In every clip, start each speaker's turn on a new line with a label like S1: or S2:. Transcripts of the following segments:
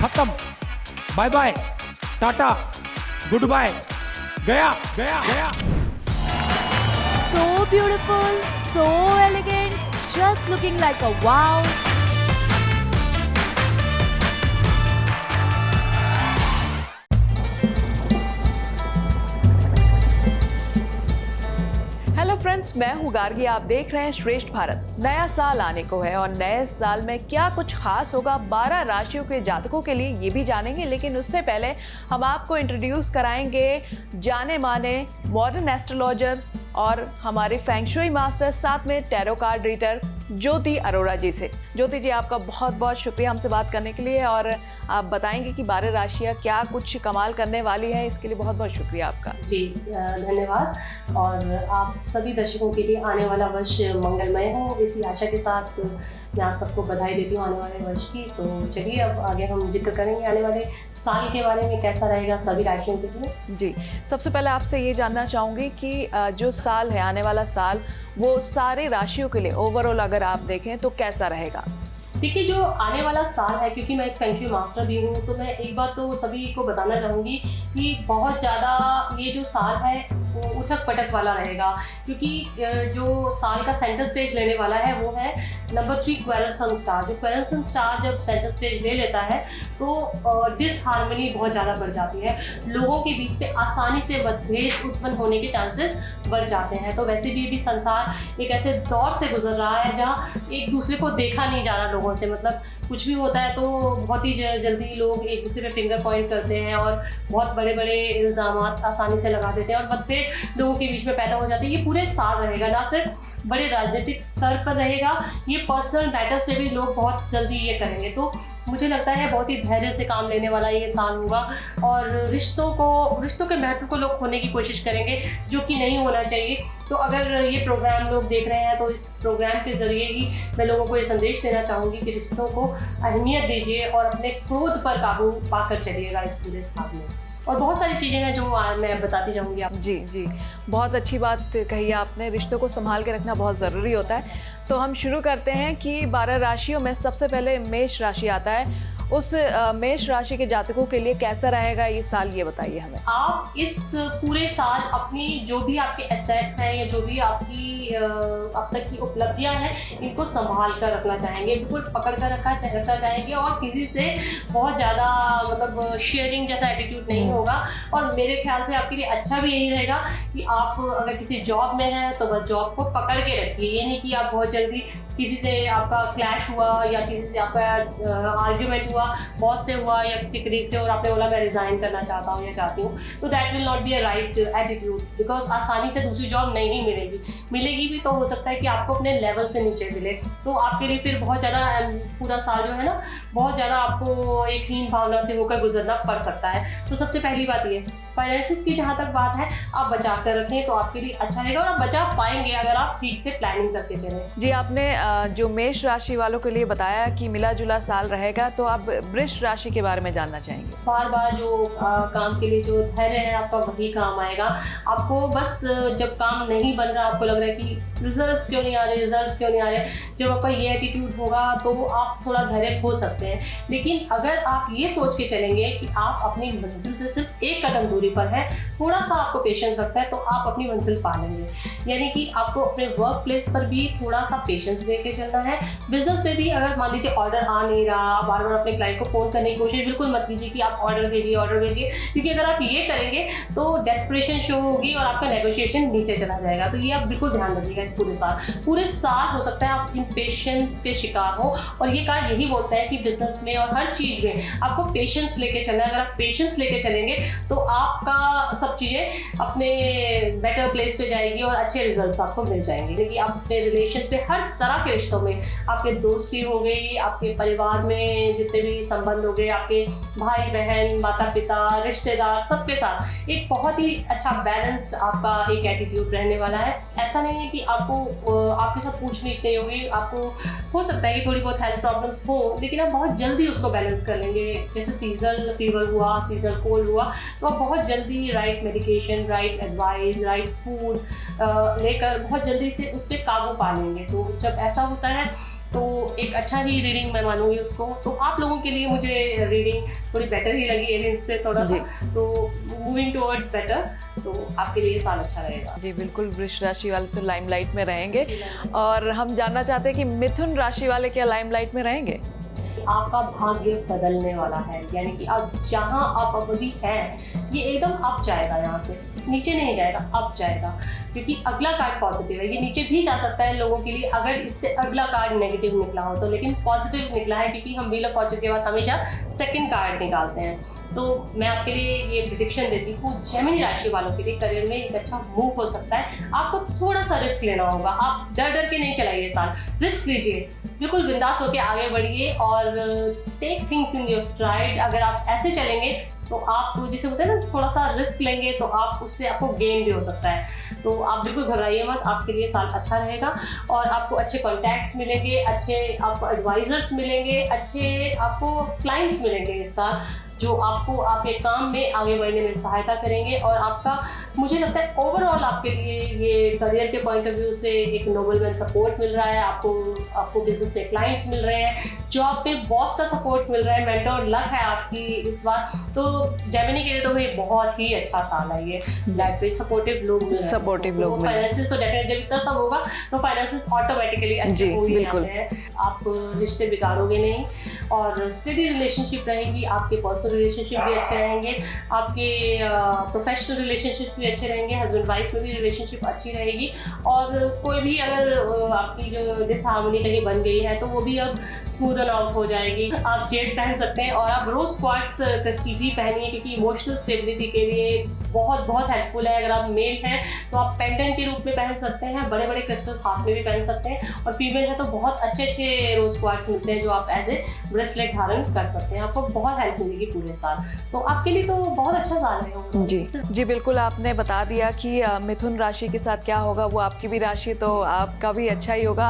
S1: खत्म, bye bye, tata, goodbye, गया गया गया।
S2: So beautiful, so elegant, just looking like a wow.
S3: Hello friends, मैं हूँ गार्गी। आप देख रहे हैं श्रेष्ठ भारत। नया साल आने को है और नए साल में क्या कुछ खास होगा 12 राशियों के जातकों के लिए, ये भी जानेंगे। लेकिन उससे पहले हम आपको इंट्रोड्यूस कराएंगे जाने माने मॉडर्न एस्ट्रोलॉजर और हमारे फेंग शुई मास्टर, साथ में टैरो कार्ड रीडर ज्योति अरोड़ा जी से। ज्योति जी, आपका बहुत बहुत शुक्रिया हमसे बात करने के लिए, और आप बताएंगे कि 12 राशियाँ क्या कुछ कमाल करने वाली हैं। इसके लिए बहुत बहुत शुक्रिया आपका।
S4: जी धन्यवाद। और आप सभी दर्शकों के लिए आने वाला वर्ष मंगलमय हो, इसी आशा के साथ मैं आप सबको बधाई देती हूँ आने वाले वर्ष की। तो चलिए अब आगे हम जिक्र करेंगे आने वाले साल के बारे में, कैसा रहेगा सभी राशियों के लिए।
S3: जी, सबसे पहले आपसे ये जानना चाहूँगी कि जो साल है, आने वाला साल, वो सारे राशियों के लिए ओवरऑल अगर आप देखें तो कैसा रहेगा?
S4: देखिए, जो आने वाला साल है, क्योंकि मैं एक फेंग शुई मास्टर भी हूँ, तो मैं एक बात तो सभी को बताना चाहूँगी कि बहुत ज़्यादा ये जो साल है वो उठक पटक वाला रहेगा। क्योंकि जो साल का सेंटर स्टेज लेने वाला है वो है नंबर 3 क्वेरलसम स्टार। जो क्वेरलसम स्टार जब सेंटर स्टेज ले लेता है तो डिसहार्मनी बहुत ज़्यादा बढ़ जाती है, लोगों के बीच में आसानी से मतभेद उत्पन्न होने के चांसेस बढ़ जाते हैं। तो वैसे भी संसार एक ऐसे दौर से गुजर रहा है जहाँ एक दूसरे को देखा नहीं जा रहा लोगों से। मतलब कुछ भी होता है तो बहुत ही जल्दी लोग एक दूसरे पे फिंगर पॉइंट करते हैं और बहुत बड़े बड़े इल्ज़ामात आसानी से लगा देते हैं और मतभेद लोगों के बीच में पैदा हो जाते हैं। ये पूरे साल रहेगा, ना सिर्फ बड़े राजनीतिक स्तर पर रहेगा, ये पर्सनल मैटर्स पे भी लोग बहुत जल्दी ये करेंगे। तो मुझे लगता है बहुत ही धैर्य से काम लेने वाला ये साल होगा और रिश्तों के महत्व को लोग खोने की कोशिश करेंगे, जो कि नहीं होना चाहिए। तो अगर ये प्रोग्राम लोग देख रहे हैं तो इस प्रोग्राम के ज़रिए ही मैं लोगों को ये संदेश देना चाहूँगी कि रिश्तों को अहमियत दीजिए और अपने क्रोध पर काबू पाकर चलिएगा इस पूरे साल में। और बहुत सारी चीज़ें हैं जो मैं बताती जाऊँगी आप।
S3: जी जी, बहुत अच्छी बात कही आपने। रिश्तों को संभाल के रखना बहुत ज़रूरी होता है। तो हम शुरू करते हैं कि 12 राशियों में सबसे पहले मेष राशि आता है। उस मेष राशि के जातकों के लिए कैसा रहेगा ये साल, ये बताइए हमें।
S4: आप इस पूरे साल अपनी जो भी आपके एसेट्स हैं या जो भी आपकी अब तक की उपलब्धियां हैं, इनको संभाल कर रखना चाहेंगे, बिल्कुल पकड़ कर रखना चाहेंगे और किसी से बहुत ज़्यादा मतलब शेयरिंग जैसा एटीट्यूड नहीं होगा। और मेरे ख्याल से आपके लिए अच्छा भी यही रहेगा कि आप अगर किसी जॉब में हैं तो बस जॉब को पकड़ के रखिए। ये नहीं कि आप बहुत जल्दी किसी से आपका क्लैश हुआ या किसी से आपका आर्ग्यूमेंट हुआ, बॉस से हुआ या किसी कलीग से, और आपने बोला मैं रिजाइन करना चाहता हूँ या चाहती हूँ, तो that will not be a right attitude. Because आसानी से दूसरी जॉब नहीं मिलेगी भी तो हो सकता है कि आपको अपने लेवल से नीचे मिले। तो आपके लिए फिर बहुत ज़्यादा पूरा साल जो है ना, बहुत ज़्यादा आपको एक हीन भावना से होकर गुजरना पड़ सकता है। तो सबसे पहली बात ये, फाइनेंसिस की जहाँ तक बात है, आप बचा कर रखें तो आपके लिए अच्छा रहेगा और आप बचा पाएंगे अगर आप ठीक से प्लानिंग करके चलें।
S3: जी, आपने जो मेष राशि वालों के लिए बताया कि मिला जुला साल रहेगा, तो आप वृष राशि के बारे में जानना चाहेंगे।
S4: बार बार जो काम के लिए जो धैर्य है आपका वही काम आएगा। आपको बस जब काम नहीं बन रहा, आपको लग रहा है कि रिजल्ट्स क्यों नहीं आ रहे, जब आपका ये एटीट्यूड होगा तो आप थोड़ा धैर्य खो सकते हैं। लेकिन अगर आप ये सोच के चलेंगे कि आप अपनी मंजिल से सिर्फ एक कदम दूरी पर है, थोड़ा सा आपको पेशेंस रखता है, तो आप अपनी मंजिल पा लेंगे। यानी कि आपको अपने वर्क प्लेस पर भी थोड़ा सा पेशेंस लेके चलना है। बिजनेस में भी अगर मान लीजिए ऑर्डर आ नहीं रहा, बार बार अपने क्लाइंट को फोन करने की कोशिश बिल्कुल मत कीजिए कि आप ऑर्डर भेजिए, क्योंकि अगर आप ये करेंगे तो डेस्परेशन शो होगी और आपका नेगोशिएशन नीचे चला जाएगा। तो ये आप बिल्कुल ध्यान रखिएगा। इस पूरे साल हो सकता है आप इम्पेशेंस के शिकार हो, और ये कार्ड यही बोलता है कि बिजनेस में और हर चीज में आपको पेशेंस लेके चलना है। अगर आप पेशेंस लेके चलेंगे तो आपका सब चीजें अपने बेटर प्लेस पे जाएगी और अच्छे रिजल्ट्स आपको मिल जाएंगे। लेकिन आप अपने रिलेशंस में, हर तरह के रिश्तों में, आपके दोस्ती हो गई, आपके परिवार में जितने भी संबंध हो गए, आपके भाई बहन, माता पिता, रिश्तेदार, सबके साथ एक बहुत ही अच्छा बैलेंस्ड आपका एक एटीट्यूड रहने वाला है। ऐसा नहीं है कि आपको आपके साथ पूछ नीच नहीं होगी। आपको हो सकता है कि थोड़ी बहुत हेल्थ प्रॉब्लम्स हो, लेकिन आप बहुत जल्दी उसको बैलेंस कर लेंगे। जैसे सीजनल फीवर हुआ, सीजनल कोल्ड हुआ, तो आप बहुत जल्दी right medication, right advice, right food लेकर बहुत जल्दी से उस पर काबू पा लेंगे। तो जब ऐसा होता है तो एक अच्छा ही रीडिंग मैं मानूंगी उसको। तो आप लोगों के लिए मुझे रीडिंग थोड़ी बेटर ही लगी एलियंस से थोड़ा सा, तो मूविंग टुवर्ड्स बेटर, तो आपके लिए ये साल अच्छा रहेगा।
S3: जी बिल्कुल, वृष राशि वाले तो लाइमलाइट में रहेंगे। और हम जानना चाहते हैं कि मिथुन राशि वाले क्या लाइमलाइट में रहेंगे?
S4: आपका भाग्य बदलने वाला है, यानी कि अब जहाँ आप अभी हैं ये एकदम अप जाएगा, यहाँ से नीचे नहीं जाएगा, अप जाएगा, क्योंकि अगला कार्ड पॉजिटिव है। ये नीचे भी जा सकता है लोगों के लिए अगर इससे अगला कार्ड नेगेटिव निकला हो तो, लेकिन पॉजिटिव निकला है क्योंकि हम व्हील ऑफ फॉर्चून के बाद हमेशा सेकंड कार्ड निकालते हैं। तो मैं आपके लिए ये प्रेडिक्शन देती हूँ, जेमिनी राशि वालों के लिए करियर में एक अच्छा मूव हो सकता है। आपको थोड़ा सा रिस्क लेना होगा, आप डर डर के नहीं चलाइए साल, रिस्क लीजिए, बिल्कुल बिंदास होकर आगे बढ़िए और take things in your stride. अगर आप ऐसे चलेंगे तो आप जिसे बोलते हैं ना, थोड़ा सा रिस्क लेंगे तो आप उससे आपको गेन भी हो सकता है। तो आप बिल्कुल घबराइए मत, आपके लिए साल अच्छा रहेगा और आपको अच्छे कॉन्टैक्ट्स मिलेंगे, अच्छे आपको एडवाइजर्स मिलेंगे, अच्छे आपको क्लाइंट्स मिलेंगे इस साल, जो आपको आपके काम में आगे बढ़ने में सहायता करेंगे। और आपका मुझे लगता है ओवरऑल आपके लिए ये करियर के पॉइंट ऑफ व्यू से एक नोबलमैन सपोर्ट मिल रहा है, आपको बिजनेस में क्लाइंट्स मिल रहे हैं, जॉब पे बॉस का सपोर्ट मिल रहा है, मेंटर लक है आपकी इस बार। तो जेमिनी के लिए तो भाई बहुत ही अच्छा साल है ये, लाइफ पे सपोर्टिव लोग मिल रहे हैं,
S3: सपोर्टिव लोग मिल रहे हैं।
S4: फाइनेंसेस तो डेफिनेटली जब इतना सब होगा तो फाइनेंसेस ऑटोमेटिकली अच्छे हो ही जाते हैं। आप रिश्ते बिगाड़ोगे नहीं और स्टडी रिलेशनशिप रहेगी, आपके पर्सनल रिलेशनशिप भी अच्छे रहेंगे, आपके प्रोफेशनल रिलेशनशिप भी अच्छे रहेंगे, हस्बैंड वाइफ में भी रिलेशनशिप अच्छी रहेगी। और कोई भी अगर आपकी जो डिसहार्मनी कहीं बन गई है तो वो भी अब स्मूदन आउट हो जाएगी। आप जेट पहन सकते हैं और आप रोज क्वार्ट्स क्रिस्टल भी पहनिए, क्योंकि इमोशनल स्टेबिलिटी के लिए बहुत बहुत हेल्पफुल है। अगर आप मेल हैं तो आप पेंडेंट के रूप में पहन सकते हैं, बड़े बड़े क्रिस्टल्स हाथ में भी पहन सकते हैं, और फीमेल है तो बहुत अच्छे अच्छे रोज क्वार्ट्स मिलते हैं जो आप एज ए ब्रेसलेट धारण कर सकते हैं, आपको बहुत हेल्प मिलेगी पूरे साल। तो आपके लिए तो बहुत अच्छा साल है।
S3: जी बिल्कुल, आपने बता दिया कि मिथुन राशि के साथ क्या होगा, वो आपकी भी राशि तो आपका भी अच्छा ही होगा।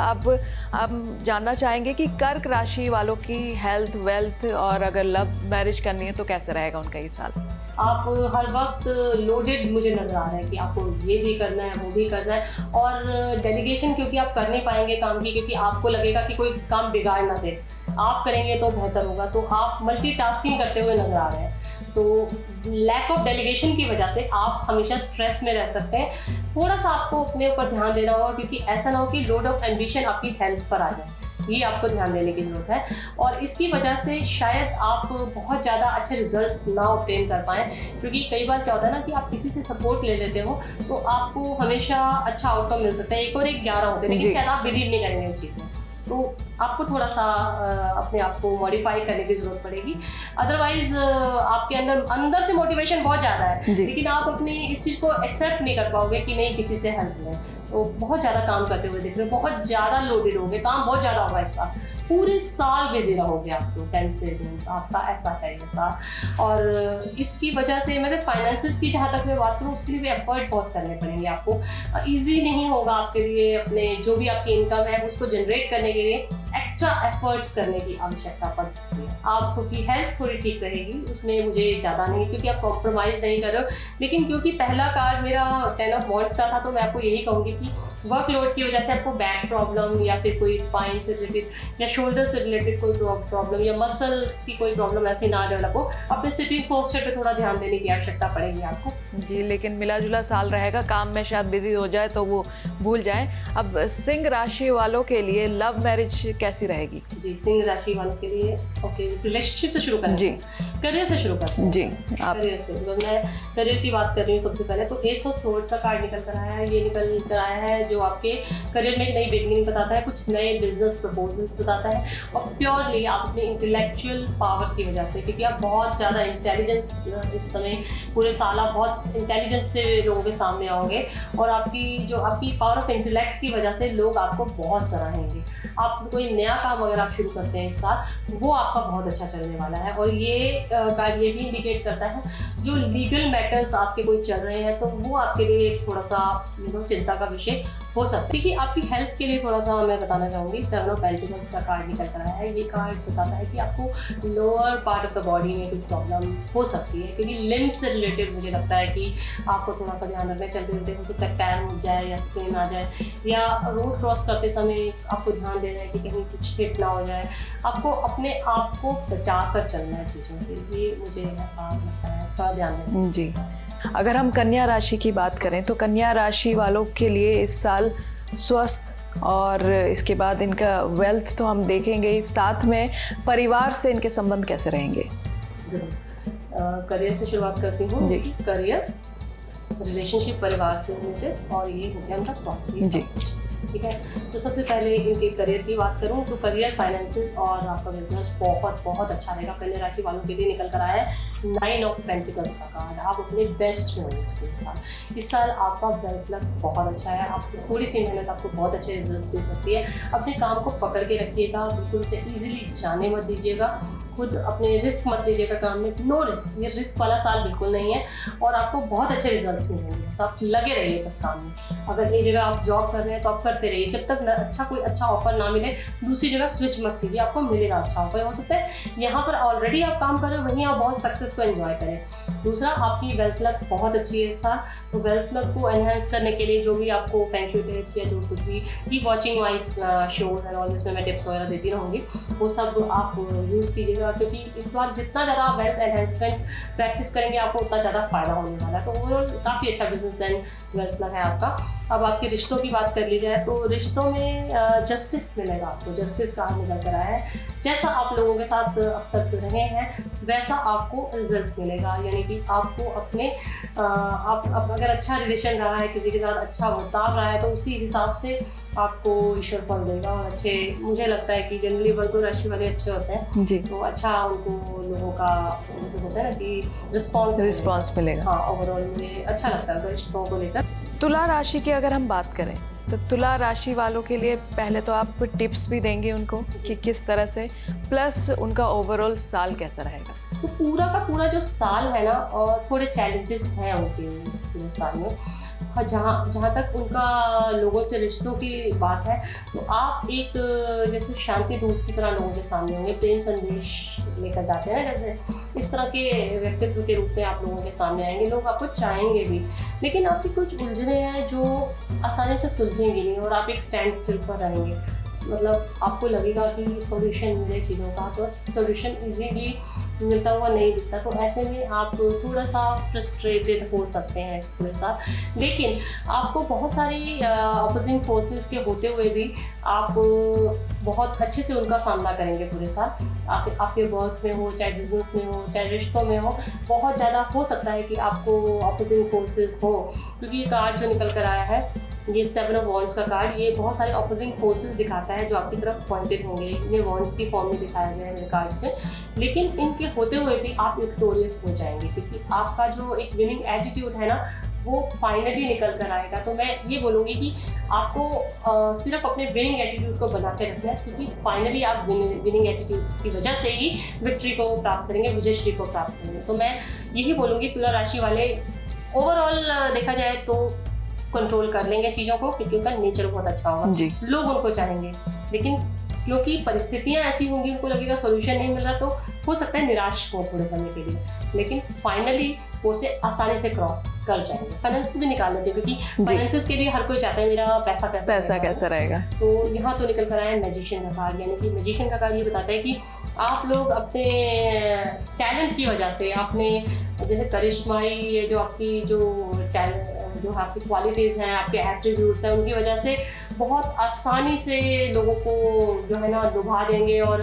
S3: अब जानना चाहेंगे कि कर्क राशि वालों की हेल्थ, वेल्थ और अगर लव मैरिज करनी है तो कैसे रहेगा उनका ये साल?
S4: आप हर वक्त लोडेड मुझे नजर आ रहा है कि आपको ये भी करना है, वो भी करना है, और डेलीगेशन क्योंकि आप कर नहीं पाएंगे काम की, क्योंकि आपको लगेगा कि कोई काम बिगाड़ ना दे, आप करेंगे तो बेहतर होगा। तो आप मल्टीटास्किंग करते हुए नजर आ रहे हैं, तो लैक ऑफ डेलीगेशन की वजह से आप हमेशा स्ट्रेस में रह सकते हैं। थोड़ा सा आपको अपने ऊपर ध्यान देना होगा, क्योंकि ऐसा ना हो कि लोड ऑफ एम्बिशन आपकी हेल्थ पर आ जाए, ये आपको ध्यान देने की जरूरत है। और इसकी वजह से शायद आप बहुत ज़्यादा अच्छे रिजल्ट्स ना ऑब्टेन कर पाएँ, क्योंकि कई बार क्या होता है ना कि आप किसी से सपोर्ट ले लेते हो तो आपको हमेशा अच्छा आउटकम मिल सकता है, एक और एक 11 होते हैं, लेकिन शायद आप बिलीव नहीं करेंगे इस चीज़ में। तो आपको थोड़ा सा अपने आप को मॉडिफाई करने की जरूरत पड़ेगी। अदरवाइज आपके अंदर से मोटिवेशन बहुत ज़्यादा है, लेकिन आप अपनी इस चीज़ को एक्सेप्ट नहीं कर पाओगे कि नहीं किसी से हेल्प लें। तो बहुत ज़्यादा काम करते हुए दिख रहे हो, बहुत ज़्यादा लोडेड हो गए, काम बहुत ज़्यादा होगा इसका, पूरे साल बिजी रहोगे आप तो, 10 से आपका ऐसा है ये साल। और इसकी वजह से मतलब फाइनेंसेस की जहाँ तक मैं बात करूँ, उसके लिए भी एफर्ट बहुत करने पड़ेंगे आपको। ईजी नहीं होगा आपके लिए अपने जो भी आपकी इनकम है उसको जनरेट करने के लिए एक्स्ट्रा एफर्ट्स करने की आवश्यकता पड़ सकती है। आपकी हेल्थ थोड़ी ठीक रहेगी, उसमें मुझे ज़्यादा नहीं, क्योंकि आप कॉम्प्रोमाइज़ नहीं कर रहे हो। लेकिन क्योंकि पहला कार्ड मेरा 10 ऑफ वॉन्ड्स का था, तो मैं आपको यही कहूँगी कि वर्कलोड की वजह से आपको बैक प्रॉब्लम या फिर कोई स्पाइन से रिलेटेड या शोल्डर से रिलेटेड कोई प्रॉब्लम या मसल्स की कोई प्रॉब्लम ऐसी ना डेवलप हो, अपने सिटिंग पोस्चर पे थोड़ा ध्यान देने की आवश्यकता पड़ेगी आपको।
S3: जी, लेकिन मिला जुला साल रहेगा, काम में शायद बिजी हो जाए तो वो भूल जाएं। अब सिंह राशि वालों के लिए लव मैरिज कैसी रहेगी?
S4: जी, सिंह राशि वालों के लिए ओके, रिलेशनशिप तो शुरू करें। जी, करियर से शुरू करते हैं।
S3: जी, आप
S4: करियर से, मैं करियर की बात कर रही हूँ सबसे पहले। तो एस ऑफ सोर्ड्स का कार्ड निकल कर आया है, ये निकल कर आया है जो आपके करियर में एक नई बिगनिंग बताता है, कुछ नए बिजनेस प्रपोजल्स बताता है, और प्योरली आप अपनी इंटेलेक्चुअल पावर की वजह से, क्योंकि आप बहुत ज़्यादा इंटेलिजेंस इस समय पूरे साल आप बहुत इंटेलिजेंस से लोगों के सामने आओगे, और आपकी पावर ऑफ इंटेलेक्ट की वजह से लोग आपको बहुत सराहेंगे। आप कोई नया काम अगर आप शुरू करते हैं इस साल, वो आपका बहुत अच्छा चलने वाला है। और ये कार्ड ये भी इंडिकेट करता है जो लीगल मैटर्स आपके कोई चल रहे हैं तो वो आपके लिए थोड़ा सा चिंता का विषय हो सकता है। देखिए आपकी हेल्थ के लिए थोड़ा सा मैं बताना चाहूँगी, 7 ऑफ पेंटिकल्स का कार्ड निकल कर आया है। ये कार्ड बताता है कि आपको lower part of the body में कुछ प्रॉब्लम हो सकती है, क्योंकि लिम्ब से रिलेटेड मुझे लगता है कि आपको थोड़ा सा ध्यान रखना। चलते चलते हो सकता है पैर मुड़ जाए या स्क्रीन आ जाए, या रोड क्रॉस करते समय आपको ध्यान देना है कि कहीं कुछ हिट ना हो जाए। आपको अपने आप को बचा कर चलना है चीज़ों से, ये मुझे ऐसा लगता है, थोड़ा ध्यान देना
S3: जी। अगर हम कन्या राशि की बात करें तो कन्या राशि वालों के लिए इस साल स्वस्थ और इसके बाद इनका वेल्थ तो हम देखेंगे ही, साथ में परिवार से इनके संबंध कैसे रहेंगे।
S4: जरूर। करियर से शुरुआत करती हूँ
S3: जी।
S4: करियर, रिलेशनशिप, परिवार से रिलेटेड, और ये हो गया उनका स्वास्थ्य
S3: जी।
S4: ठीक है। तो सबसे पहले इनके करियर की बात करूँ तो करियर, फाइनेंसेस और आपका बिजनेस बहुत बहुत अच्छा रहेगा। कन्या राशि वालों के लिए निकल कर आया है 9 ऑफ पेंटिकल्स का कार्ड। आप अपने बेस्ट में होंगे इस साल। आपका वेल्थ लक बहुत अच्छा है। आपकी थोड़ी सी मेहनत आपको बहुत अच्छे रिजल्ट दे सकती है। अपने काम को पकड़ के रखिएगा, बिल्कुल उसे ईजिली जाने मत दीजिएगा। खुद अपने रिस्क मत लीजिएगा काम में, नो रिस्क। ये रिस्क वाला साल बिल्कुल नहीं है, और आपको बहुत अच्छे रिजल्ट्स मिलेंगे। बस आप लगे रहिए बस काम में। अगर एक जगह आप जॉब कर रहे हैं तो आप करते रहिए, जब तक कोई अच्छा ऑफर ना मिले दूसरी जगह स्विच मत कीजिए, आपको मिलेगा अच्छा ऑफर। हो सकता है यहाँ पर ऑलरेडी आप काम कर रहे हो, वहीं आप बहुत सक्सेस को एंजॉय करें। दूसरा, आपकी वेल्थ लक बहुत अच्छी है इस साल। तो वेल्थ लक को एनहांस करने के लिए जो भी आपको फेंग शुई टिप्स या जो कुछ भी keep watching wise shows and all, जिसमें मैं टिप्स वगैरह देती रहूँगी, वो सब आप यूज़ कीजिएगा, क्योंकि इस बार जितना ज़्यादा आप वेल्थ एनहेंसमेंट प्रैक्टिस करेंगे आपको उतना ज़्यादा फायदा होने वाला है। तो ओवरऑल काफ़ी अच्छा बिजनेस एंड वेल्थ लक है आपका। अब आपके रिश्तों की बात कर ली जाए तो रिश्तों में जस्टिस मिलेगा आपको। जस्टिस कार्ड निकल कर आया है। जैसा आप लोगों के साथ अब तक रहे हैं वैसा आपको रिजल्ट मिलेगा, यानी कि आपको अपने आप अगर अच्छा रिलेशन रहा है, किसी के साथ अच्छा बर्ताव रहा है, तो उसी हिसाब से आपको ईश्वर फल देगा। और अच्छे, मुझे लगता है कि जनरली वर्गो राशि वाले अच्छे होते हैं
S3: जी।
S4: तो अच्छा उनको लोगों का जैसे होता है ना कि रिस्पॉन्स
S3: मिलेगा।
S4: हाँ, ओवरऑल मुझे अच्छा लगता है रिश्तों को लेकर।
S3: तुला राशि की अगर हम बात करें तो तुला राशि वालों के लिए पहले तो आप टिप्स भी देंगे उनको कि किस तरह से, प्लस उनका ओवरऑल साल कैसा रहेगा।
S4: तो पूरा का पूरा जो साल है ना, और थोड़े चैलेंजेस हैं उनके इस पूरे साल में। और जहाँ तक उनका लोगों से रिश्तों की बात है, तो आप एक जैसे शांति दूत की तरह लोगों के सामने होंगे, प्रेम संदेश लेकर जाते हैं ना, जैसे इस तरह के व्यक्तित्व के रूप में आप लोगों के सामने आएंगे। लोग आपको चाहेंगे भी, लेकिन आपकी कुछ उलझने हैं जो आसानी से सुलझेंगी नहीं, और आप एक स्टैंड स्टिल पर रहेंगे। मतलब आपको लगेगा कि सॉल्यूशन मिले चीज़ों का, तो सोल्यूशन इजीली मिलता हुआ नहीं दिखता। तो ऐसे में आप थोड़ा सा फ्रस्ट्रेटेड हो सकते हैं पूरे साथ। लेकिन आपको बहुत सारी अपोजिंग फोर्सेस के होते हुए भी आप बहुत अच्छे से उनका सामना करेंगे पूरे साल। आपके वर्क में हो, चाहे बिजनेस में हो, चाहे रिश्तों में हो, बहुत ज़्यादा हो सकता है कि आपको अपोजिंग फोर्सेस हो, क्योंकि ये कार्ड जो निकल कर आया है, ये 7 ऑफ वॉन्ड्स का कार्ड, ये बहुत सारे अपोजिंग फोर्सेस दिखाता है जो आपकी तरफ पॉइंटेड होंगे। ये वॉन्ड्स की फॉर्म में दिखाया गया है मेरे कार्ड्स में, लेकिन इनके होते हुए भी आप विक्टोरियस हो जाएंगे, क्योंकि आपका जो एक विनिंग एटीट्यूड है ना, वो फाइनली निकल कर आएगा। तो मैं ये बोलूँगी कि आपको सिर्फ अपने विनिंग एटीट्यूड को बना के रखना है, क्योंकि फाइनली आप विनिंग एटीट्यूड की वजह से ही विक्ट्री को प्राप्त करेंगे, विजयश्री को प्राप्त करेंगे। तो मैं यही बोलूँगी तुला राशि वाले ओवरऑल देखा जाए तो कंट्रोल कर लेंगे चीज़ों को, क्योंकि उनका नेचर बहुत अच्छा होगा
S3: जी।
S4: लोग उनको चाहेंगे, लेकिन क्योंकि परिस्थितियाँ ऐसी होंगी, उनको लगेगा सोल्यूशन नहीं मिल रहा, तो हो सकता है निराश हो थोड़े समय के लिए, लेकिन फाइनली वो उसे आसानी से क्रॉस कर जाएंगे। फाइनेंस भी निकाल लेते हैं, क्योंकि फाइनेंसेस के लिए हर कोई चाहता है मेरा पैसा
S3: कैसा रहेगा।
S4: तो यहाँ तो निकल कर आया मैजिशियन का कार्ड, यानी कि मैजिशियन का कार्ड ये बताता है कि आप लोग अपने टैलेंट की वजह से, आपने जैसे करिश्माई जो आपकी जो आपकी क्वालिटीज़ हैं, आपके एट्रीब्यूट्स हैं, उनकी वजह से बहुत आसानी से लोगों को जो है ना लुभा देंगे। और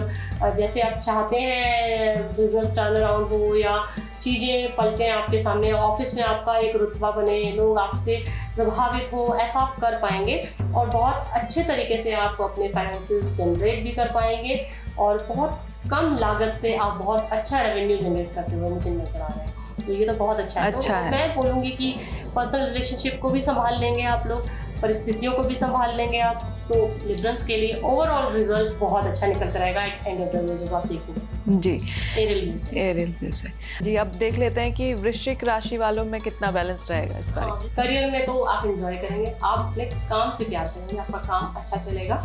S4: जैसे आप चाहते हैं बिजनेस टर्न अराउंड हो या चीज़ें पलटें आपके सामने, ऑफिस में आपका एक रुतबा बने, लोग आपसे प्रभावित हो, ऐसा आप कर पाएंगे। और बहुत अच्छे तरीके से आप अपने फाइनेंसेस जनरेट भी कर पाएंगे, और बहुत कम लागत से आप बहुत अच्छा रेवेन्यू जनरेट करते हुए मुझे नजर आ रहा है। तो ये तो बहुत अच्छा है। तो मैं बोलूँगी कि पर्सनल रिलेशनशिप को भी संभाल लेंगे आप लोग, परिस्थितियों को भी संभाल लेंगे आप, तो लिबरल्स के लिए ओवरऑल रिजल्ट बहुत अच्छा निकल कर आएगा at end of the day जब आप देखेंगे।
S3: जी,
S4: एरियल व्यू से।
S3: एरियल व्यू से। जी, अब देख लेते हैं कि वृश्चिक राशि वालों में कितना बैलेंस रहेगा इस बार।
S4: करियर में तो आप एंजॉय करेंगे, आप अपने काम से प्यार करेंगे, आपका काम अच्छा चलेगा।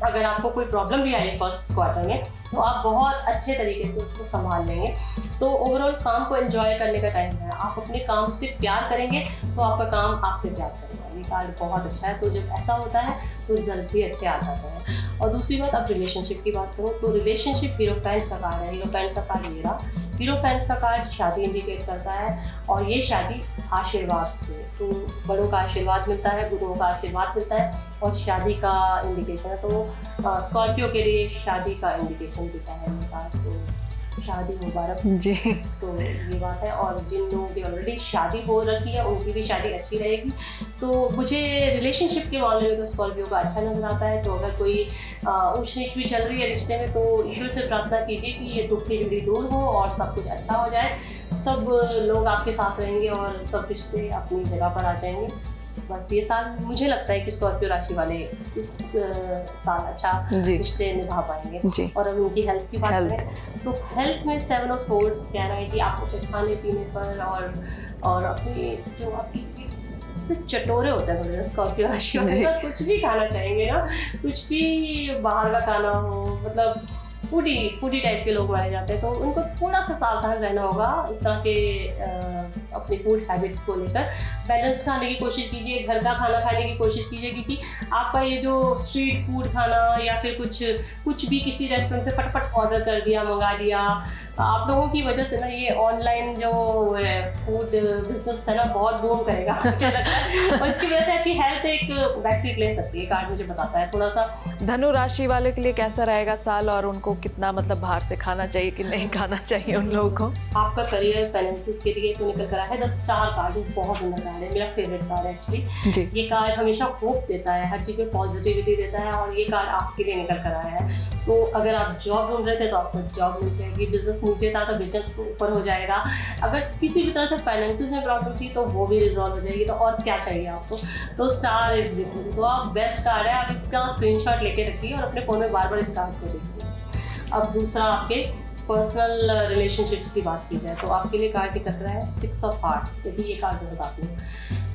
S4: अगर आपको कोई प्रॉब्लम भी आई फर्स्ट क्वार्टर में तो आप बहुत अच्छे तरीके से उसको संभाल लेंगे। तो ओवरऑल काम को एंजॉय करने का टाइम है, आप अपने काम से प्यार करेंगे तो आपका काम आपसे प्यार करेगा। ये कार्ड बहुत अच्छा है, तो जब ऐसा होता है तो रिजल्ट भी अच्छे आ जाते हैं। और दूसरी बात, अब रिलेशनशिप की बात करूँ तो रिलेशनशिप हीरोफेंट का कार्ड है। हीरोफेंट का कार्ड ये रहा। हीरोफेंट का कार्ड शादी इंडिकेट करता है और ये शादी आशीर्वाद से, तो बड़ों का आशीर्वाद मिलता है, गुरुओं का आशीर्वाद मिलता है और शादी का इंडिकेशन है। तो स्कॉर्पियो के लिए शादी का इंडिकेशन देता है ये कार्ड, तो शादी मुबारक।
S3: जी,
S4: तो ये बात है। और जिन लोगों की ऑलरेडी शादी हो रखी है उनकी भी शादी अच्छी रहेगी। तो मुझे रिलेशनशिप के मामले में तो स्कॉर्पियो का अच्छा नजर आता है। तो अगर कोई ऊंच नीच भी चल रही है रिश्ते में तो ईश्वर से प्रार्थना कीजिए कि ये दुख की घड़ी दूर हो और सब कुछ अच्छा हो जाए, सब लोग आपके साथ रहेंगे और सब रिश्ते अपनी जगह पर आ जाएंगे। बस ये साल मुझे लगता है कि स्कॉर्पियो राशि वाले इस साल अच्छा रिश्ते निभा पाएंगे।
S3: जी।
S4: और अब उनकी हेल्थ की बात करें तो हेल्थ में 7 ऑफ सोर्ड्स कह रहा है कि आपको फिर खाने पीने पर और अपनी जो आपकी उससे चटोरे होते हैं थोड़े स्कॉर्पियो राशि वाले, कुछ भी खाना चाहेंगे ना, कुछ भी बाहर का खाना हो, मतलब फूडी टाइप के लोग माने जाते हैं, तो उनको थोड़ा सा सावधान रहना होगा इस तरह के अपनी फूड हैबिट्स को लेकर। बैलेंस खाने की कोशिश कीजिए, घर का खाना खाने की कोशिश कीजिए, क्योंकि आपका ये जो स्ट्रीट फूड खाना या फिर कुछ भी किसी रेस्टोरेंट से फटफट ऑर्डर कर दिया, मंगा दिया, आप लोगों की वजह से ना ये ऑनलाइन जो फूड बिजनेस है ना बहुत बूम करेगा और इसकी वजह से आपकी हेल्थ एक बैकसीट ले सकती है। कार्ड मुझे बताता है थोड़ा सा।
S3: धनु राशि वाले के लिए कैसा रहेगा साल और उनको कितना मतलब बाहर से खाना चाहिए कि नहीं खाना चाहिए उन लोगों को?
S4: आपका करियर फाइनेंसिस के लिए तो निकल कर आया है द स्टार कार्ड, बहुत सुंदर कार्ड है, मेरा फेवरेट कार्ड है एक्चुअली। ये कार्ड हमेशा होप देता है, हर चीज़ में पॉजिटिविटी देता है और ये कार्ड आपके लिए निकल कर आया है। तो अगर आप जॉब ढूंढ रहे थे तो आपको जॉब मिल जाएगी, बिजनेस नीचे था तो बिजनेस ऊपर हो जाएगा, अगर किसी भी तरह से फाइनेंसिस में प्रॉब्लम थी तो वो भी रिजॉल्व हो जाएगी। तो और क्या चाहिए आपको? तो स्टार इज बिग, तो आप बेस्ट कार्ड है, आप इसका स्क्रीनशॉट लेके रखिए और अपने फ़ोन में बार बार इस कार्ड को देखिए। अब दूसरा आपके पर्सनल रिलेशनशिप्स की बात की जाए तो आपके लिए कार्ड निकल रहा है 6 ऑफ हार्ट्स। देखिए ये कार्ड मैं बताती हूँ,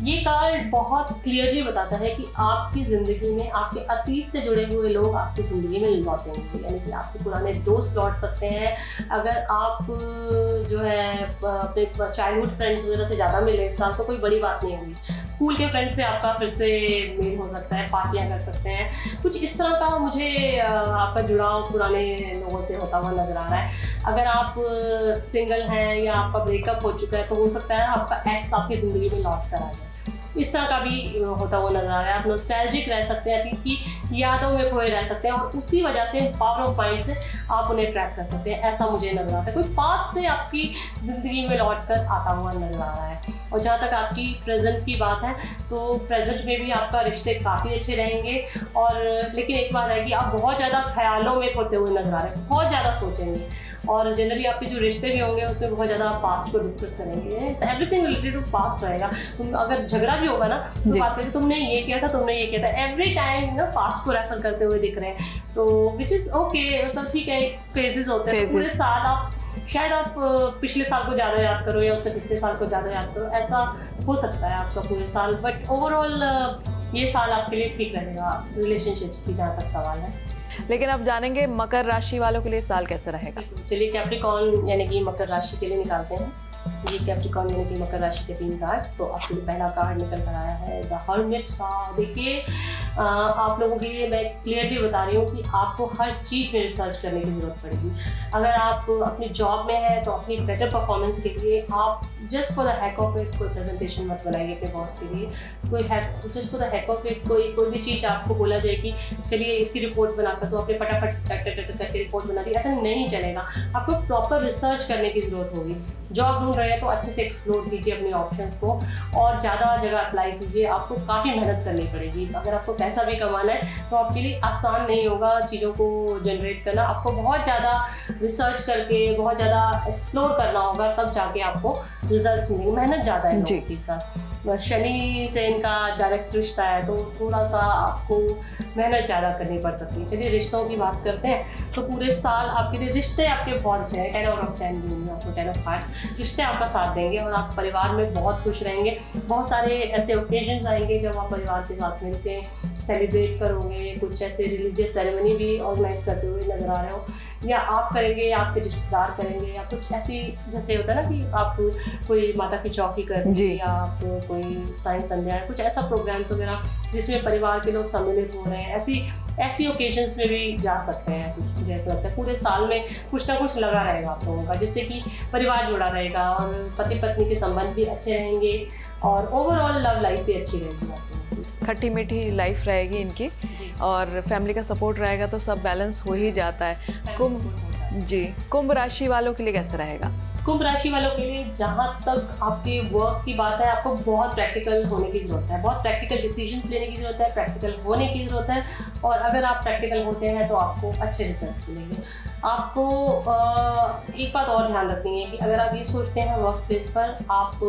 S4: ये कार्ड बहुत क्लियरली बताता है कि आपकी ज़िंदगी में आपके अतीत से जुड़े हुए लोग आपकी ज़िंदगी में लौटेंगे, यानी कि आपके पुराने दोस्त लौट सकते हैं। अगर आप जो है अपने चाइल्डहुड फ्रेंड्स वगैरह से ज़्यादा मिले इस साल तो कोई बड़ी बात नहीं होगी। स्कूल के फ्रेंड्स से आपका फिर से मेल हो सकता है, पार्टियाँ कर सकते हैं, कुछ इस तरह का मुझे आपका जुड़ाव पुराने लोगों से होता हुआ नजर आ रहा है। अगर आप सिंगल हैं या आपका ब्रेकअप हो चुका है तो हो सकता है आपका एक्स आपकी ज़िंदगी में लौट कर आ जाए, इस तरह का भी होता हुआ नजर आ रहा है। आप नॉस्टैल्जिक रह सकते हैं, अतीत की यादों में खोए रह सकते हैं और उसी वजह से पावर ऑफ माइंड से आप उन्हें ट्रैक कर सकते हैं, ऐसा मुझे नजर आता है। कोई पास से आपकी ज़िंदगी में लौट कर आता हुआ नजर आ रहा है। और जहाँ तक आपकी प्रेजेंट की बात है तो प्रेजेंट में भी आपका रिश्ते काफ़ी अच्छे रहेंगे। और लेकिन एक बात है कि आप बहुत ज़्यादा ख्यालों में खोते हुए नजर आ रहे हैं, बहुत ज़्यादा सोचेंगे और जनरली आपके जो रिश्ते भी होंगे उसमें बहुत ज़्यादा पास्ट को डिस्कस करेंगे। एवरीथिंग रिलेटेड टू पास्ट रहेगा। तुम अगर झगड़ा भी होगा ना तो बात करेंगे तुमने ये किया था, तुमने ये किया था, एवरी टाइम ना पास्ट को रेफर करते हुए दिख रहे हैं। तो विच इज़ ओके, मतलब ठीक है, फेजेस होते हैं। पूरे साल आप शायद आप पिछले साल को ज़्यादा याद करो या उससे पिछले साल को ज़्यादा याद करो, ऐसा हो सकता है आपका पूरे साल। बट ओवरऑल ये साल आपके लिए ठीक रहेगा रिलेशनशिप्स की जहाँ तक सवाल है।
S3: लेकिन अब जानेंगे मकर राशि वालों के लिए साल कैसा रहेगा।
S4: चलिए कैप्रिकॉर्न यानी कि मकर राशि के लिए निकालते हैं। ये कैप्रिकॉर्न यानी कि मकर राशि के 3 कार्ड्स। तो आपके लिए पहला कार्ड निकल कर आया है द हर्मिट का। देखिए आप लोगों के लिए मैं क्लियरली बता रही हूँ कि आपको हर चीज़ में रिसर्च करने की ज़रूरत पड़ेगी। अगर आप अपनी जॉब में हैं तो अपनी बेटर परफॉर्मेंस के लिए आप just for the hack of it कोई प्रेजेंटेशन मत बनाइए अपने बॉस के लिए। कोई just for the hack of it कोई भी चीज़ आपको बोला जाए कि चलिए इसकी रिपोर्ट बनाकर तो आपने फटाफट करके रिपोर्ट बना दी, ऐसा नहीं चलेगा। आपको प्रॉपर रिसर्च करने की ज़रूरत होगी। जॉब ढूंढ रहे हैं तो अच्छे से एक्सप्लोर कीजिए अपने ऑप्शंस को और ज़्यादा जगह अप्लाई कीजिए। आपको काफ़ी मेहनत करनी पड़ेगी। अगर आपको पैसा भी कमाना है तो आपके लिए आसान नहीं होगा चीज़ों को जनरेट करना। आपको बहुत ज़्यादा रिसर्च करके बहुत ज़्यादा एक्सप्लोर करना होगा, तब जाके आपको रिजल्ट्स मिलेंगे। मेहनत ज़्यादा है लोगों के साथ। शनि से इनका डायरेक्ट रिश्ता है तो थोड़ा सा आपको मेहनत ज़्यादा करनी पड़ सकती है। चलिए रिश्तों की बात करते हैं तो पूरे साल आपके लिए रिश्ते आपके बहुत अच्छे हैं। 10/10 दूंगी आपको, 10/5 रिश्ते आपका साथ देंगे और आप परिवार में बहुत खुश रहेंगे। बहुत सारे ऐसे ओकेजन आएंगे जब आप परिवार के साथ मिलके सेलिब्रेट करोगे, कुछ ऐसे रिलीजियस सेरेमनी भी ऑर्गेनाइज करते हुए नजर आ रहे हो, या आप करेंगे या आपके रिश्तेदार करेंगे, या कुछ ऐसी जैसे होता है ना कि आप कोई माता की चौकी कर रहे हैं या आप कोई साइंस संध्या है, कुछ ऐसा प्रोग्राम्स वगैरह जिसमें परिवार के लोग सम्मिलित हो रहे हैं, ऐसी ओकेजन्स में भी जा सकते हैं। कुछ मुझे ऐसा लगता है पूरे साल में कुछ ना कुछ लगा रहेगा आप लोगों का, जिससे कि परिवार जुड़ा रहेगा और पति पत्नी के संबंध भी अच्छे रहेंगे और ओवरऑल लव लाइफ भी अच्छी रहेगी आप लोगों की।
S3: खट्टी मीठी लाइफ रहेगी इनकी और फैमिली का सपोर्ट रहेगा तो सब बैलेंस हो ही जाता है। कुंभ राशि वालों के लिए कैसा रहेगा?
S4: कुंभ राशि वालों के लिए जहाँ तक आपके वर्क की बात है, आपको बहुत प्रैक्टिकल होने की ज़रूरत है, बहुत प्रैक्टिकल डिसीजंस लेने की ज़रूरत है, प्रैक्टिकल होने की ज़रूरत है। और अगर आप प्रैक्टिकल होते हैं तो आपको अच्छे रिजल्ट मिलेंगे। आपको एक बात और ध्यान रखनी है कि अगर आप ये सोचते हैं वर्क प्लेस पर आप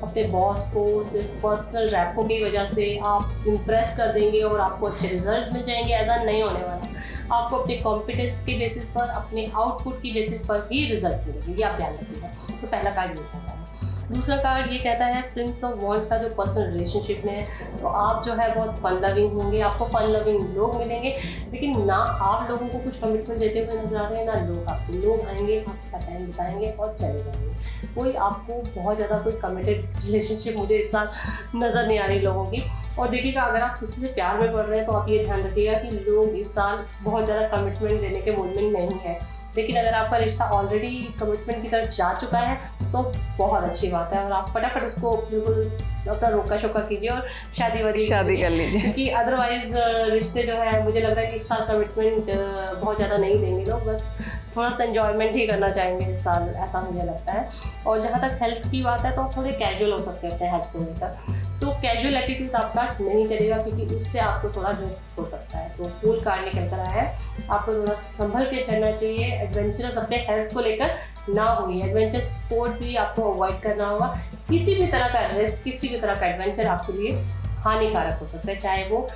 S4: अपने बॉस को सिर्फ पर्सनल रैपो की वजह से आप इम्प्रेस कर देंगे और आपको अच्छे रिजल्ट मिल जाएंगे, ऐसा नहीं होने वाला। आपको अपने कॉम्पिटेंस के बेसिस पर, अपने आउटपुट की बेसिस पर ही रिजल्ट मिलेंगे, ये आप ध्यान रखिएगा। तो पहला कार्ड ये कहता है। दूसरा कार्ड ये कहता है प्रिंस ऑफ वॉन्ड्स का जो पर्सनल रिलेशनशिप में है, तो आप जो है बहुत फन लविंग होंगे, आपको फन लविंग लोग मिलेंगे, लेकिन ना आप लोगों को कुछ कमिटमेंट देते हुए नजर आ रहे हैं, ना लोग आपको। लोग आएंगे, आपके साथ टाइम बिताएंगे और चले जाएंगे। कोई आपको बहुत ज़्यादा कोई कमिटेड रिलेशनशिप मुझे इस साल नज़र नहीं आ रही लोगों की। और देखिएगा अगर आप किसी से प्यार में पड़ रहे हैं तो आप ये ध्यान रखिएगा कि लोग इस साल बहुत ज़्यादा कमिटमेंट देने के मूड में नहीं है। लेकिन अगर आपका रिश्ता ऑलरेडी कमिटमेंट की तरफ जा चुका है तो बहुत अच्छी बात है और आप फटाफट उसको बिल्कुल अपना रोका शोका कीजिए और शादी
S3: कर लीजिए,
S4: क्योंकि अदरवाइज रिश्ते जो है मुझे लग रहा है कि इस साल कमिटमेंट बहुत ज़्यादा नहीं देंगे लोग, बस थोड़ा सा एंजॉयमेंट ही करना चाहेंगे इस साल, ऐसा मुझे लगता है। और जहाँ तक हेल्थ की बात है तो आप थोड़े कैजुअल हो सकते हैं अपने हेल्थ को लेकर, तो कैजुअल एटीट्यूड आपका नहीं चलेगा क्योंकि उससे आपको थोड़ा रिस्क हो सकता है। तो फूल कार्ड निकल कर आया है, आपको थोड़ा संभल के चलना चाहिए, एडवेंचरस अपने हेल्थ को लेकर ना होगी, एडवेंचर स्पोर्ट भी आपको अवॉइड करना होगा। किसी भी तरह का रिस्क, किसी भी तरह का एडवेंचर आपके लिए हानिकारक हो सकता है, चाहे वो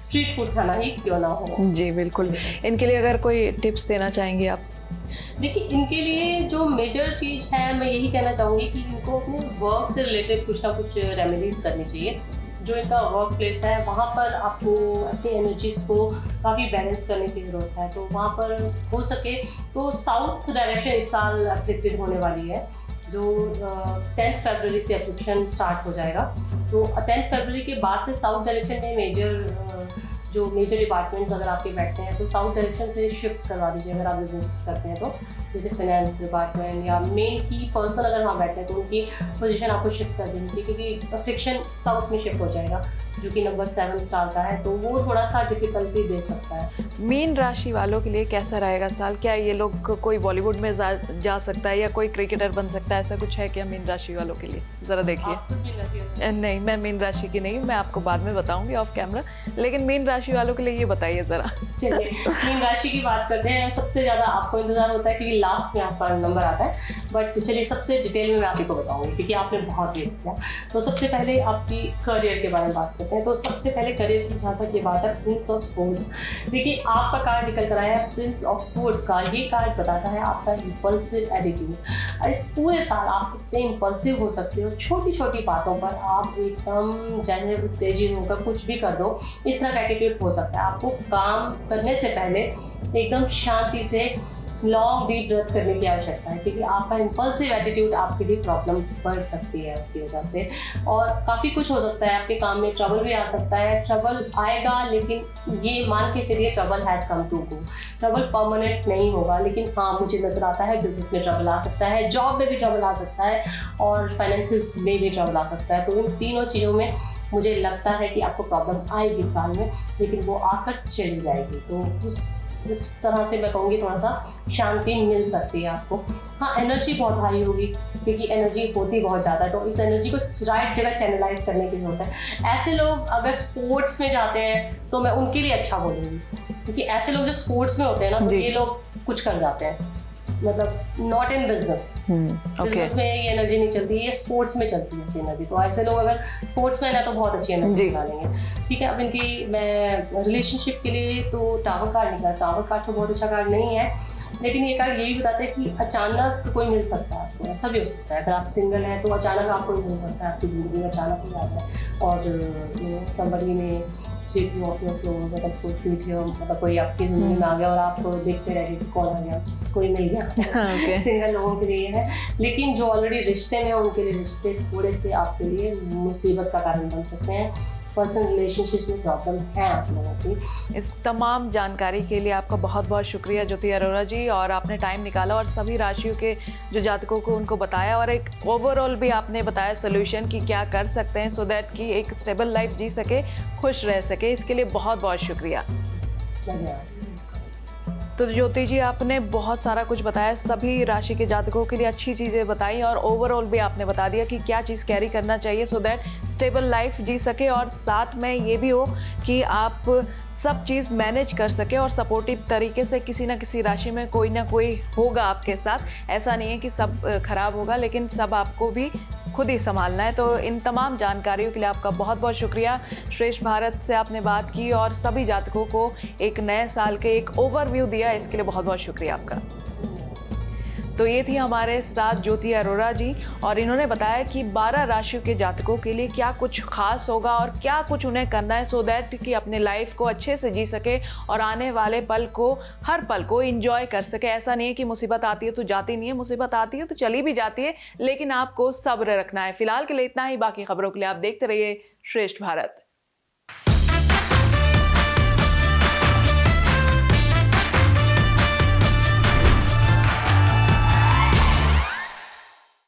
S4: स्ट्रीट फूड खाना ही क्यों ना हो।
S3: जी बिल्कुल। इनके लिए अगर कोई टिप्स देना चाहेंगे आप?
S4: देखिए इनके लिए जो मेजर चीज़ है मैं यही कहना चाहूँगी कि इनको अपने वर्क से रिलेटेड कुछ ना कुछ रेमेडीज़ करनी चाहिए। जो इनका वर्क प्लेस है वहाँ पर आपको अपनी एनर्जीज़ को काफ़ी बैलेंस करने की ज़रूरत है। तो वहाँ पर हो सके तो साउथ डायरेक्शन इस साल अफेक्टेड होने वाली है, जो 10 फरवरी से एप्लीकेशन स्टार्ट हो जाएगा। तो 10 फरवरी के बाद से साउथ डायरेक्शन में मेजर डिपार्टमेंट्स अगर आपके बैठते हैं तो साउथ डायरेक्शन से शिफ्ट करवा दीजिए। अगर आप बिजनेस करते हैं तो जैसे फाइनेंस डिपार्टमेंट या मेन की पर्सन अगर वहाँ बैठते हैं तो उनकी पोजीशन आपको शिफ्ट कर देनी चाहिए, क्योंकि फ्रिक्शन साउथ में शिफ्ट हो जाएगा जो कि नंबर 7 स्टार का है, तो वो थोड़ा सा डिफिकल्टी दे सकता है।
S3: मीन राशि वालों के लिए कैसा रहेगा साल? क्या ये लोग कोई बॉलीवुड में जा सकता है या कोई क्रिकेटर बन सकता है, ऐसा कुछ है क्या मीन राशि वालों के लिए? ज़रा देखिए। नहीं, मैं मीन राशि की नहीं, मैं आपको बाद में बताऊंगी ऑफ कैमरा, लेकिन मीन राशि वालों के लिए ये बताइए ज़रा।
S4: चलिए मीन राशि की बात करते हैं। सबसे ज़्यादा आपको इंतजार होता है क्योंकि लास्ट में आपका नंबर आता है, बट चलिए सबसे डिटेल में मैं आपको बताऊंगी क्योंकि आपने बहुत वेट किया। तो सबसे पहले आपकी करियर के बारे में बात करते हैं। तो सबसे पहले करियर की जहाँ तक ये बात है, प्रिंस ऑफ स्पोर्ट्स। देखिए आपका कार्ड निकल कर आया है प्रिंस ऑफ स्पोर्ट्स का। ये कार्ड बताता है आपका इम्पल्सिव एटीट्यूड। इस पूरे साल आप कितने इम्पल्सिव हो सकते हो, छोटी छोटी बातों पर आप एकदम जैसे उत्तेजित होकर कुछ भी कर दो, इस तरह का एटीट्यूड हो सकता है। आपको काम करने से पहले एकदम शांति से लॉन्ग डीप ब्रेथ करने की आवश्यकता है, क्योंकि आपका इम्पल्सिव एटीट्यूड आपके लिए प्रॉब्लम बढ़ सकती है उसकी वजह से। और काफ़ी कुछ हो सकता है, आपके काम में ट्रबल भी आ सकता है। ट्रबल आएगा, लेकिन ये मान के चलिए trouble has come to go. Trouble permanent नहीं होगा, लेकिन हाँ मुझे नजर आता है बिजनेस में ट्रबल आ सकता है, जॉब में भी ट्रबल आ सकता है और फाइनेंसिस में भी ट्रबल आ सकता है। तो इन तीनों चीज़ों में मुझे लगता है कि आपको प्रॉब्लम आएगी साल में, लेकिन वो आकर चली जाएगी। तो इस तरह से मैं कहूँगी थोड़ा सा शांति मिल सकती है आपको। हाँ एनर्जी बहुत हाई होगी, क्योंकि एनर्जी होती बहुत ज़्यादा है, तो इस एनर्जी को राइट जगह चैनलाइज करने की जरूरत है। ऐसे लोग अगर स्पोर्ट्स में जाते हैं तो मैं उनके लिए अच्छा बोलूँगी, क्योंकि ऐसे लोग जब स्पोर्ट्स में होते हैं ना तो ये लोग कुछ कर जाते हैं। मतलब not in business.
S3: Okay
S4: business में ये एनर्जी नहीं चलती, ये स्पोर्ट्स में चलती है अच्छी एनर्जी। तो ऐसे लोग अगर स्पोर्ट्समैन है तो बहुत अच्छी एनर्जी
S3: जी।
S4: निकालेंगे। ठीक है, अब इनकी मैं रिलेशनशिप के लिए तो टावर कार्ड निकाला। टावर कार्ड तो बहुत अच्छा कार्ड नहीं है, लेकिन ये कार्ड ये भी बताता है कि अचानक कोई मिल सकता है आपको, ऐसा भी हो सकता है। अगर आप सिंगल हैं तो अचानक आपको मिल सकता है, आपकी ज़िंदगी में अचानक कोई आता है और somebody ने सीट मतलब कोई सीट है, मतलब कोई आपकी ज़िंदगी में आ गया और आप देखते रह गए कि कौन आ गया, कोई मिल गया। सिंगल लोगों के लिए है, लेकिन जो ऑलरेडी रिश्ते में हैं उनके लिए रिश्ते थोड़े से आपके लिए मुसीबत का कारण बन सकते हैं। पर्सनल रिलेशनशिप में प्रॉब्लम है आप लोगों की।
S3: इस तमाम जानकारी के लिए आपका बहुत बहुत शुक्रिया ज्योति अरोरा जी, और आपने टाइम निकाला और सभी राशियों के जो जातकों को उनको बताया, और एक ओवरऑल भी आपने बताया सोल्यूशन कि क्या कर सकते हैं सो दैट कि एक स्टेबल लाइफ जी सके, खुश रह सके। इसके लिए बहुत बहुत शुक्रिया।
S4: धन्यवाद।
S3: तो ज्योति जी आपने बहुत सारा कुछ बताया, सभी राशि के जातकों के लिए अच्छी चीज़ें बताई, और ओवरऑल भी आपने बता दिया कि क्या चीज़ कैरी करना चाहिए सो दैट स्टेबल लाइफ जी सके, और साथ में ये भी हो कि आप सब चीज़ मैनेज कर सके और सपोर्टिव तरीके से। किसी ना किसी राशि में कोई ना कोई होगा आपके साथ, ऐसा नहीं है कि सब खराब होगा, लेकिन सब आपको भी खुद ही संभालना है। तो इन तमाम जानकारियों के लिए आपका बहुत बहुत शुक्रिया। श्रेष्ठ भारत से आपने बात की और सभी जातकों को एक नए साल के एक ओवरव्यू दिया, इसके लिए बहुत बहुत शुक्रिया आपका। तो ये थी हमारे साथ ज्योति अरोरा जी, और इन्होंने बताया कि 12 राशियों के जातकों के लिए क्या कुछ खास होगा और क्या कुछ उन्हें करना है सो दैट कि अपने लाइफ को अच्छे से जी सके और आने वाले पल को, हर पल को एंजॉय कर सके। ऐसा नहीं है कि मुसीबत आती है तो जाती नहीं है, मुसीबत आती है तो चली भी जाती है, लेकिन आपको सब्र रखना है। फिलहाल के लिए इतना ही, बाकी खबरों के लिए आप देखते रहिए श्रेष्ठ भारत।